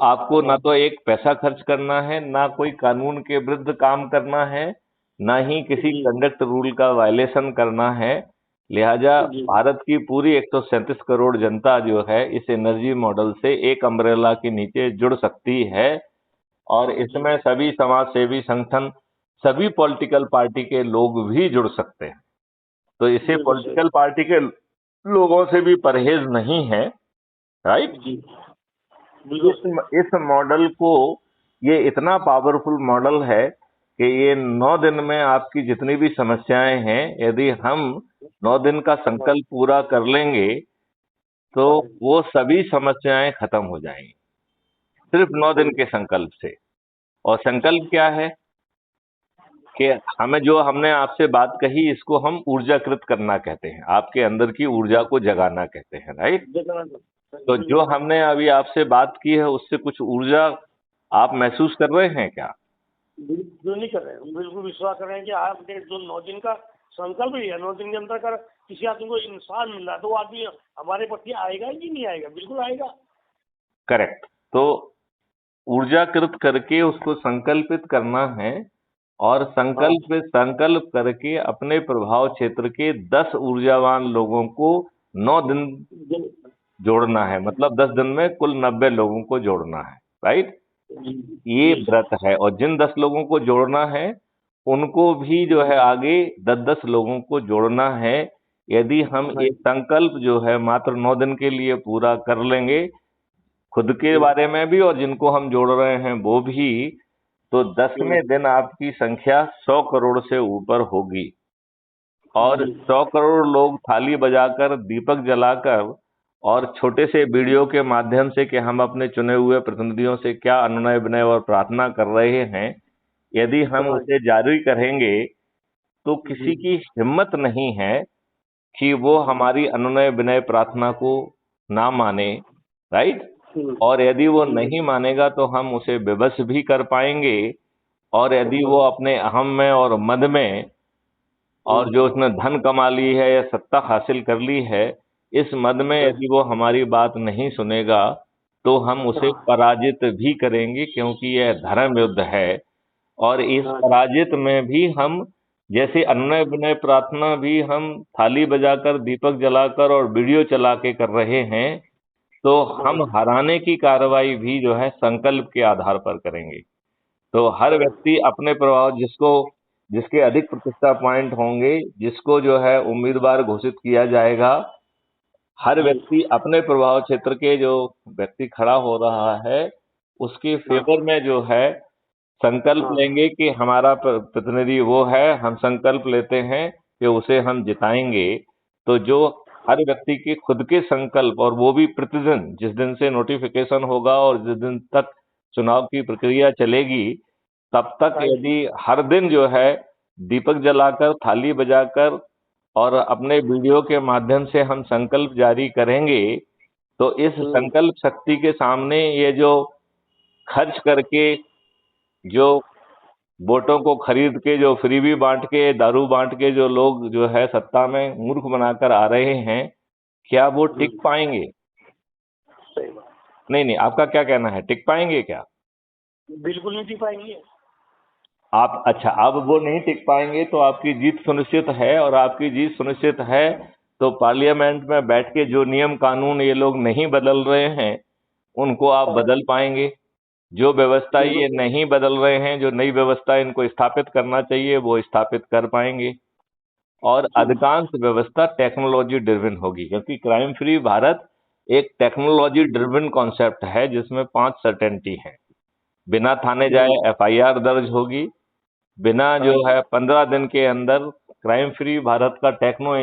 आपको ना तो एक पैसा खर्च करना है, ना कोई कानून के विरुद्ध काम करना है, ना ही किसी जी कंडक्ट रूल का वायलेशन करना है। लिहाजा जी भारत की पूरी 137 करोड़ जनता जो है इस एनर्जी मॉडल से एक अम्ब्रेला के नीचे जुड़ सकती है और जी इसमें सभी समाज सेवी संगठन, सभी पॉलिटिकल पार्टी के लोग भी जुड़ सकते हैं। तो इसे बिल्कुल सही। पॉलिटिकल पार्टी के लोगों से भी परहेज नहीं है, राइट। जी बिल्कुल इस सही। इस मॉडल को, ये इतना पावरफुल मॉडल है कि ये 9 दिन में आपकी जितनी भी समस्याएं हैं, यदि हम 9 दिन का हाँ संकल्प पूरा कर लेंगे तो हाँ जी वो सभी समस्याएं खत्म हो जाएंगी, सिर्फ 9 दिन बिल्कुल। के संकल्प से। और संकल्प क्या है कि हमें, जो हमने आपसे बात कही, इसको हम ऊर्जाकृत करना कहते हैं, आपके अंदर की ऊर्जा को जगाना कहते हैं, राइट। तो जो बिल्कुल हमने अभी आपसे बात की है उससे कुछ ऊर्जा आप महसूस कर रहे हैं क्या? बिल्कुल नहीं कर रहे हैं, बिल्कुल विश्वास कर रहे हैं कि आपने जो 9 दिन का संकल्प लिया, 9 दिन के अंदर कर किसी आदमी को इंसान मिल रहा है तो वो आदमी हमारे प्रति आएगा कि नहीं आएगा? बिल्कुल आएगा। करेक्ट। तो ऊर्जाकृत करके उसको संकल्पित करना है और हाँ संकल्प करके अपने प्रभाव क्षेत्र के 10 ऊर्जावान लोगों को 9 दिन बिल- जोड़ना है, जी मतलब 10 दिन में कुल 90 लोगों को जोड़ना है, राइट। जी ये जी व्रत है और जिन 10 लोगों को जोड़ना है उनको भी जो है आगे 10-10 लोगों को जोड़ना है। यदि हम हाँ ये संकल्प जो है मात्र 9 दिन के लिए पूरा कर लेंगे, खुद के जी बारे में भी और जिनको हम जोड़ रहे हैं वो भी, तो 10वें जी दिन आपकी संख्या 100 करोड़ से ऊपर होगी और जी 100 करोड़ लोग थाली बजाकर, दीपक जलाकर और छोटे से वीडियो के माध्यम से कि हम अपने चुने हुए प्रतिनिधियों से क्या अनुनय विनय और प्रार्थना कर रहे हैं, यदि हम हाँ उसे जारी करेंगे तो जी किसी की हिम्मत नहीं है कि वो जी हमारी अनुनय विनय प्रार्थना को ना माने, राइट। हम्म, और यदि वो बिल्कुल नहीं मानेगा तो हम उसे विवश भी कर पाएंगे और यदि हाँ वो अपने अहम में और मद में और जो उसने धन कमा ली है या सत्ता हासिल कर ली है, इस मद में हाँ यदि वो हमारी बात नहीं सुनेगा तो हम उसे हाँ पराजित भी करेंगे, क्योंकि यह धर्म युद्ध है। और इस हाँ जी पराजित में भी हम, जैसे अनुनय विनय प्रार्थना भी हम थाली बजाकर, दीपक जलाकर और वीडियो चला के कर रहे हैं, तो हाँ हम हराने की कार्रवाई भी जो है संकल्प के आधार पर करेंगे। तो हर हाँ व्यक्ति अपने प्रभाव, जिसके अधिक प्रतिष्ठा पॉइंट होंगे, जिसको जो है उम्मीदवार घोषित किया जाएगा, हर जी व्यक्ति अपने प्रभाव क्षेत्र के जो व्यक्ति खड़ा हो रहा है उसके हाँ फेवर में जो है संकल्प हाँ लेंगे कि हमारा प्रतिनिधि वो है, हम संकल्प लेते हैं कि उसे हम जिताएंगे। तो जो हर व्यक्ति के खुद के संकल्प, और वो भी प्रतिदिन, जिस दिन से नोटिफिकेशन होगा और जिस दिन तक चुनाव की प्रक्रिया चलेगी, तब तक हाँ जी यदि हर दिन जो है दीपक जलाकर, थाली बजाकर और अपने वीडियो के माध्यम से हम संकल्प जारी करेंगे, तो इस हम्म, संकल्प शक्ति के सामने ये जो खर्च करके, जो वोटों को खरीद के, जो फ्रीबी बांट के, दारू बांट के जो लोग जो है सत्ता में मूर्ख बनाकर आ रहे हैं, क्या वो टिक हम्म, पाएंगे? सही बात। नहीं नहीं, आपका क्या कहना है, टिक पाएंगे क्या? बिल्कुल नहीं जी पाएंगे। आप, अच्छा, अब वो नहीं टिक पाएंगे तो आपकी जीत सुनिश्चित है, और आपकी जीत सुनिश्चित है तो पार्लियामेंट में बैठ के जो नियम कानून ये लोग नहीं बदल रहे हैं उनको आप हाँ बदल पाएंगे। जो व्यवस्था बिल्कुल ये सही। नहीं बदल रहे हैं, जो नई व्यवस्था इनको स्थापित करना चाहिए, वो स्थापित कर पाएंगे। और जी अधिकांश व्यवस्था टेक्नोलॉजी ड्रिवन होगी, क्योंकि क्राइम फ्री भारत एक टेक्नोलॉजी ड्रिवन कॉन्सेप्ट है जिसमें 5 सर्टेनिटी है। बिना थाने जाए हम्म, एफआईआर दर्ज होगी, बिना जो हाँ जी है 15 दिन के अंदर क्राइम फ्री भारत का टेक्नो